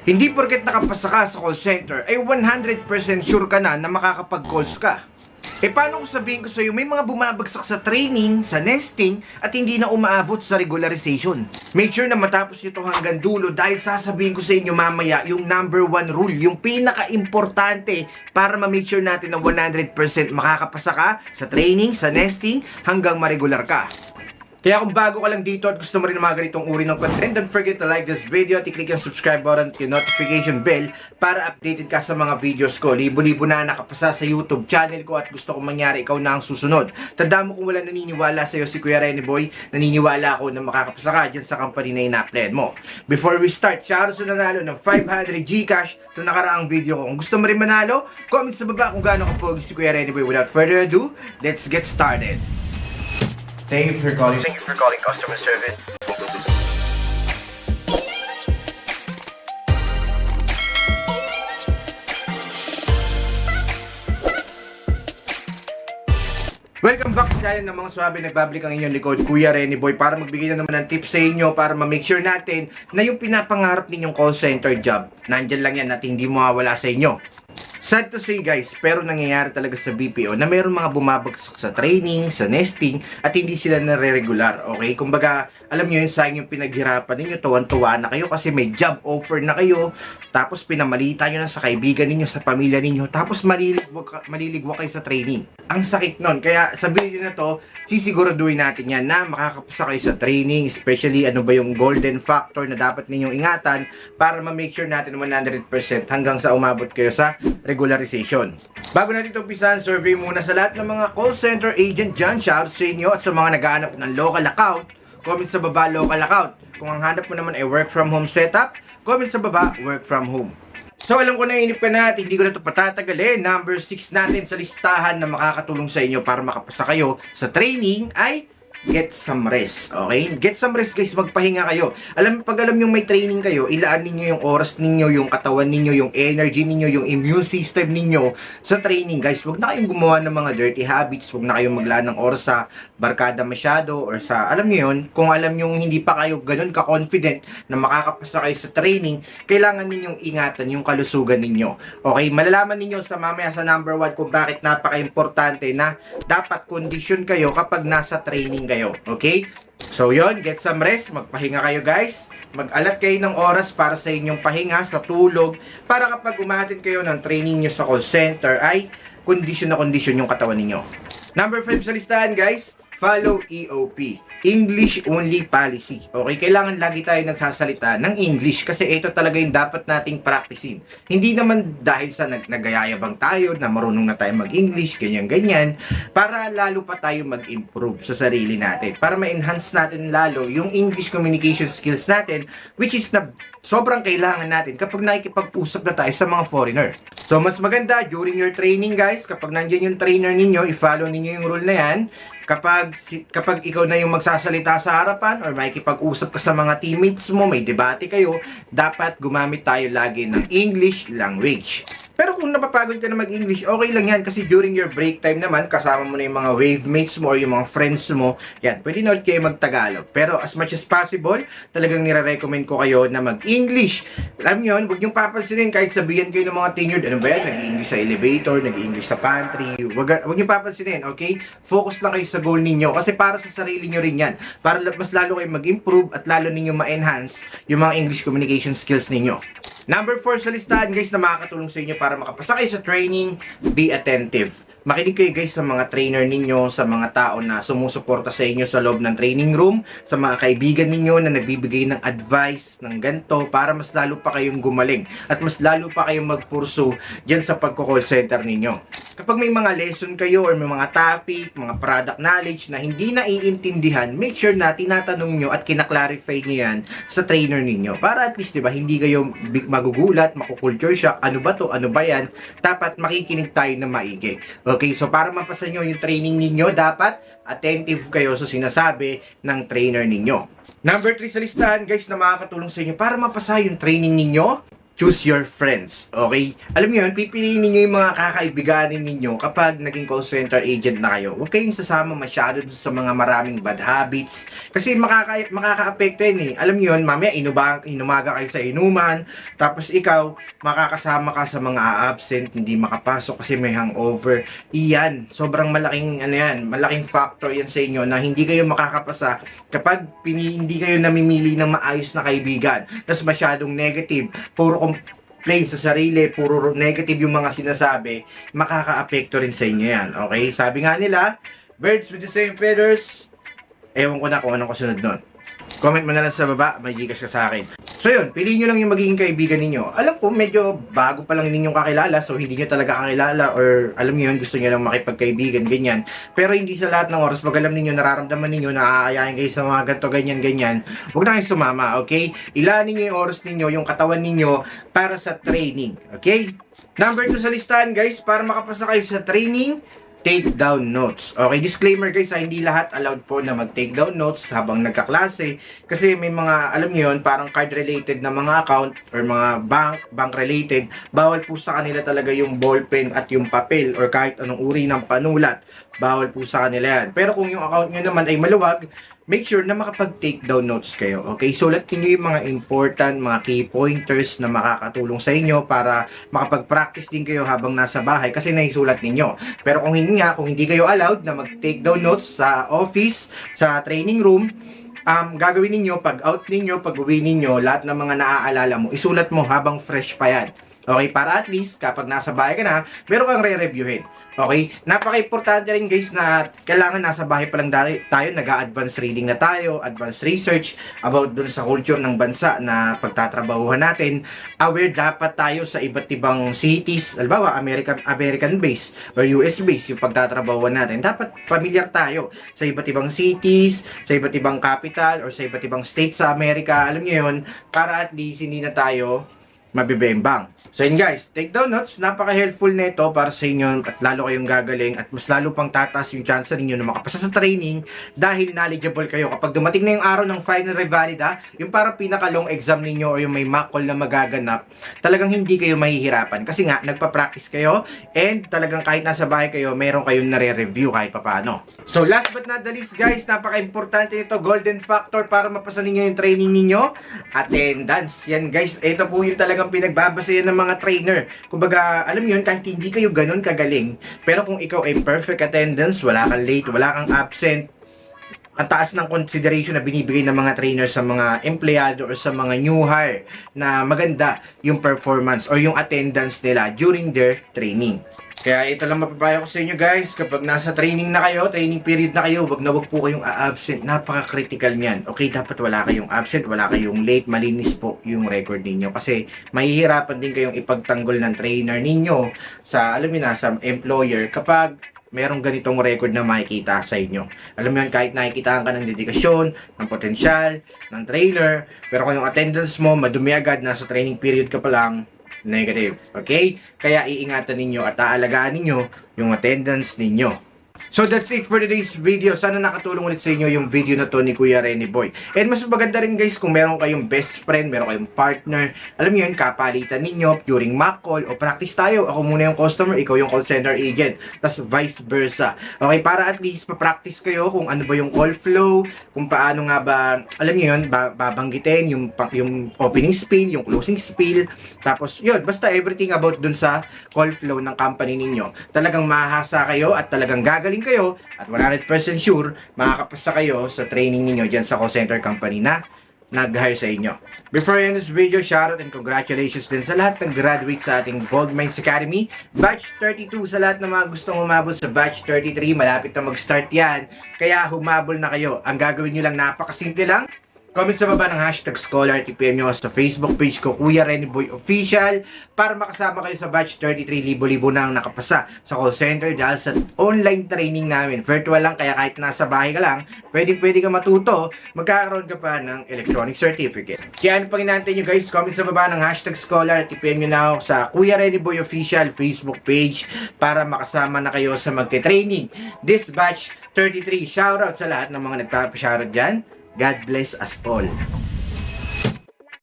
Hindi porket nakapasa ka sa call center ay 100% sure ka na makakapag-calls ka. Paano kung sabihin ko sa iyo may mga bumabagsak sa training, sa nesting, at hindi na umaabot sa regularization? Make sure na matapos ito hanggang dulo dahil sasabihin ko sa inyo mamaya yung number 1 rule, yung pinaka-importante para ma-make sure natin na 100% makakapasa ka sa training, sa nesting, hanggang ma-regular ka. Kaya kung bago ka lang dito at gusto mo rin ng mga ganitong uri ng content, don't forget to like this video at i-click yung subscribe button at yung notification bell para updated ka sa mga videos ko. Libo-libo na nakapasa sa YouTube channel ko at gusto kong mangyari ikaw na ang susunod. Tandaan mo kung wala naniniwala sa'yo si Kuya Rene Boy, naniniwala ako na makakapasa ka dyan sa company na ina-upload mo. Before we start, shoutout sa nanalo ng 500 Gcash sa nakaraang video ko. Kung gusto mo rin manalo, comment sa baba kung gaano ka pogi si Kuya Rene Boy. Without further ado, let's get started. Thank you for calling customer service. Welcome back sa channel ng mga swabe. Nagbabalik ang inyong likod, Kuya Rene Boy, para magbigay na naman ng tips sa inyo para ma-make sure natin na yung pinapangarap ninyong call center job, nandyan lang yan at hindi mawawala sa inyo. Sad to say guys, pero nangyayari talaga sa BPO na mayroong mga bumabagsak sa training, sa nesting, at hindi sila nare-regular, okay? Kumbaga, alam nyo yun, sayang yung pinaghirapan ninyo, tuwan-tuwa na kayo kasi may job offer na kayo, tapos pinamalita nyo na sa kaibigan ninyo, sa pamilya ninyo, tapos maliligwa kayo sa training. Ang sakit nun, kaya sa video na to, sisiguraduhin natin yan na makakapasa kayo sa training, especially ano ba yung golden factor na dapat ninyong ingatan para ma-make sure natin 100% hanggang sa umabot kayo sa regularization. Bago natin ito umpisahan, survey muna sa lahat ng mga call center agent dyan. Shout sa inyo at sa mga naghahanap ng local account. Comment sa baba local account. Kung ang hanap mo naman ay work from home setup, comment sa baba work from home. So alam ko na inip ka na at hindi ko na ito patatagalin. Number 6 natin sa listahan na makakatulong sa inyo para makapasa kayo sa training ay get some rest, okay? Get some rest guys, magpahinga kayo. Pag alam nyo may training kayo, ilaan ninyo yung oras ninyo, yung katawan ninyo, yung energy ninyo, yung immune system ninyo sa training guys. Huwag na kayong gumawa ng mga dirty habits, huwag na kayong maglaan ng oras sa barkada masyado or sa, alam nyo yun, kung alam nyo hindi pa kayo ganun ka-confident na makakapasa kayo sa training, kailangan ninyong ingatan yung kalusugan ninyo. Okay, malalaman ninyo sa mamaya sa number 1 kung bakit napaka-importante na dapat kondisyon kayo kapag nasa training kayo. Okay? So yon, get some rest, magpahinga kayo guys. Mag-alat kayo ng oras para sa inyong pahinga, sa tulog, para kapag umahatid kayo ng training nyo sa call center ay kondisyon na kondisyon yung katawan ninyo. Number 5 sa listahan guys, follow EOP, English Only Policy. Okay, kailangan lagi tayo nagsasalita ng English kasi ito talaga yung dapat nating practicein. Hindi naman dahil sa nagayayabang tayo na marunong na tayo mag-English, ganyan-ganyan, para lalo pa tayo mag-improve sa sarili natin. Para ma-enhance natin lalo yung English communication skills natin, which is na sobrang kailangan natin kapag nakikipag-usap na tayo sa mga foreigner. So, mas maganda during your training guys, kapag nandiyan yung trainer ninyo, i-follow ninyo yung rule na yan. Kapag ikaw na yung magsasalita sa harapan or makikipag-usap ka sa mga teammates mo, may debate kayo, dapat gumamit tayo lagi ng English language. Pero kung napapagod ka na mag-English, okay lang yan kasi during your break time naman, kasama mo na yung mga wave mates mo or yung mga friends mo, yan, pwede na ulit kayo mag-Tagalog. Pero as much as possible, talagang nire-recommend ko kayo na mag-English. Alam nyo, huwag niyong papansinin kahit sabihan kayo ng mga tenured, ano ba yan, nag-English sa elevator, nag-English sa pantry, huwag niyong papansinin, okay? Focus lang kayo sa goal ninyo kasi para sa sarili nyo rin yan. Para mas lalo kayo mag-improve at lalo ninyo ma-enhance yung mga English communication skills ninyo. Number 4 sa listahan guys na makakatulong sa inyo para makapasa kayo sa training, be attentive. Makinig kayo guys sa mga trainer ninyo, sa mga tao na sumusuporta sa inyo sa loob ng training room, sa mga kaibigan ninyo na nagbibigay ng advice, ng ganto, para mas lalo pa kayong gumaling at mas lalo pa kayong magpursu dyan sa pagko-call center ninyo. Kapag may mga lesson kayo or may mga topic, mga product knowledge na hindi naiintindihan, make sure na tinatanong nyo at kinaklarify nyo yan sa trainer ninyo. Para at least, diba, hindi kayo magugulat, makukulture shock, ano ba to, ano ba yan, dapat makikinig tayo na maigi. Okay, so para mapasa nyo yung training ninyo, dapat attentive kayo sa sinasabi ng trainer ninyo. Number 3 sa listahan guys na makakatulong sa inyo para mapasa yung training ninyo, choose your friends, okay? Alam niyo yun, pipiliin ninyo yung mga kakaibiganin ninyo kapag naging call center agent na kayo. Huwag kayong sasama masyado sa mga maraming bad habits kasi makaka-apekto yun eh. Alam niyo yun, mamaya inumaga kayo sa inuman, tapos ikaw, makakasama ka sa mga absent, hindi makapasok kasi may hangover. Iyan, sobrang malaking, malaking factor yan sa inyo na hindi kayo makakapasa kapag hindi kayo namimili ng maayos na kaibigan. Tapos masyadong negative, puro complain sa sarili, puro negative yung mga sinasabi, makaka-apekto rin sa inyo yan. Okay? Sabi nga nila, birds with the same feathers, ewan ko na kung anong kasunod nun. Comment mo na lang sa baba, may Gcash ka sa akin. So yun, piliin nyo lang yung magiging kaibigan ninyo. Alam ko, medyo bago pa lang ninyong kakilala, so hindi nyo talaga kakilala, or alam nyo yun, gusto nyo lang makipagkaibigan, ganyan. Pero hindi sa lahat ng oras, pag alam ninyo, nararamdaman ninyo, naaayain kayo sa mga ganito, ganyan, huwag na kayong sumama, okay? Ilaan ninyo yung oras ninyo, yung katawan ninyo, para sa training, okay? Number 2 sa listahan, guys, para makapasa kayo sa training, take down notes. Okay, disclaimer guys, hindi lahat allowed po na mag-take down notes habang nagkaklase. Kasi may mga, alam niyo yun, parang card-related na mga account or mga bank-related, bawal po sa kanila talaga yung ballpen at yung papel or kahit anong uri ng panulat. Bawal po sa kanila yan. Pero kung yung account nyo naman ay maluwag, make sure na makapag-take down notes kayo. Okay? Sulat niyo yung mga important, mga key pointers na makakatulong sa inyo para makapag-practice din kayo habang nasa bahay kasi naisulat ninyo. Pero kung hindi kayo allowed na mag-take down notes sa office, sa training room, gagawin ninyo, pag out ninyo, pag uwi ninyo, lahat ng mga naaalala mo, isulat mo habang fresh pa yan. Okay? Para at least, kapag nasa bahay ka na, meron kang re-reviewin. Okay? Napaka-importante rin guys na kailangan nasa bahay pa lang tayo, nag-a-advance reading na tayo, advanced research about dun sa culture ng bansa na pagtatrabahuhan natin. Aware dapat tayo sa iba't ibang cities, halimbawa American base or US base yung pagtatrabahuhan natin. Dapat familiar tayo sa iba't ibang cities, sa iba't ibang capital or sa iba't ibang states sa Amerika. Alam niyo yun, para at least hindi na tayo mabibembang. So yun guys, take down notes, napaka-helpful nito para sa inyo at lalo kayong gagaling at mas lalo pang tataas yung chance ninyo na makapasa sa training dahil knowledgeable kayo. Kapag dumating na yung araw ng final revalida, yung parang pinaka-long exam ninyo o yung may mock call na magaganap, talagang hindi kayo mahihirapan kasi nga, nagpa-practice kayo and talagang kahit nasa bahay kayo, meron kayong nare-review kahit papaano. So last but not the least guys, napaka-importante nito, golden factor para mapasa ninyo yung training ninyo, attendance. Yan guys, ito po yung talagang pinagbabasehan ng mga trainer. Kumbaga, alam niyo yun, kahit hindi kayo ganun kagaling, pero kung ikaw ay perfect attendance, wala kang late, wala kang absent, ang taas ng consideration na binibigay ng mga trainer sa mga empleyado or sa mga new hire na maganda yung performance or yung attendance nila during their training. Kaya ito lang mapapayo ko sa inyo guys, kapag nasa training na kayo, training period na kayo, wag po kayong a-absent. Napaka-critical niyan. Okay, dapat wala kayong absent, wala kayong late, malinis po yung record ninyo. Kasi mahihirapan din kayong ipagtanggol ng trainer ninyo sa, alam mo na, sa employer kapag merong ganitong record na makikita sa inyo. Alam mo yun, kahit nakikitaan ka ng dedikasyon, ng potensyal, ng trainer, pero kung yung attendance mo, madumi agad, nasa training period ka pa lang, negative. Okay? Kaya iingatan ninyo at aalagaan ninyo yung attendance ninyo. So that's it for today's video. Sana nakatulong ulit sa inyo yung video na to ni Kuya Renny Boy. And mas maganda rin guys kung meron kayong best friend, meron kayong partner. Alam niyo yun, kapalitan ninyo during mock call o practice tayo. Ako muna yung customer, ikaw yung call center agent. Tapos vice versa. Okay, para at least pa-practice kayo kung ano ba yung call flow, kung paano nga ba, alam niyo yun, babanggitin yung opening spiel, yung closing spiel. Tapos yun, basta everything about dun sa call flow ng company ninyo. Talagang mahasa kayo at talagang gagaling kayo at 100% sure makakapasa kayo sa training niyo dyan sa call center company na nag-hire sa inyo. Before I end this video, shoutout and congratulations din sa lahat ng graduate sa ating Bold Minds Academy. Batch 32 sa lahat ng mga gustong humabol sa Batch 33. Malapit na mag-start yan. Kaya humabol na kayo. Ang gagawin nyo lang, napakasimple lang. Comment sa baba ng hashtag Scholar, TPM nyo sa Facebook page ko, Kuya Renny Boy Official, para makasama kayo sa batch 33, libo-libo na ang nakapasa sa call center dahil sa online training namin. Virtual lang, kaya kahit nasa bahay ka lang, pwede ka matuto, magkakaroon ka pa ng electronic certificate. Kaya ano pang inaantay nyo guys, comment sa baba ng hashtag Scholar, TPM nyo na ako sa Kuya Renny Boy Official Facebook page para makasama na kayo sa magte-training. This batch 33, shoutout sa lahat ng mga nagpapashoutout dyan. God bless us all.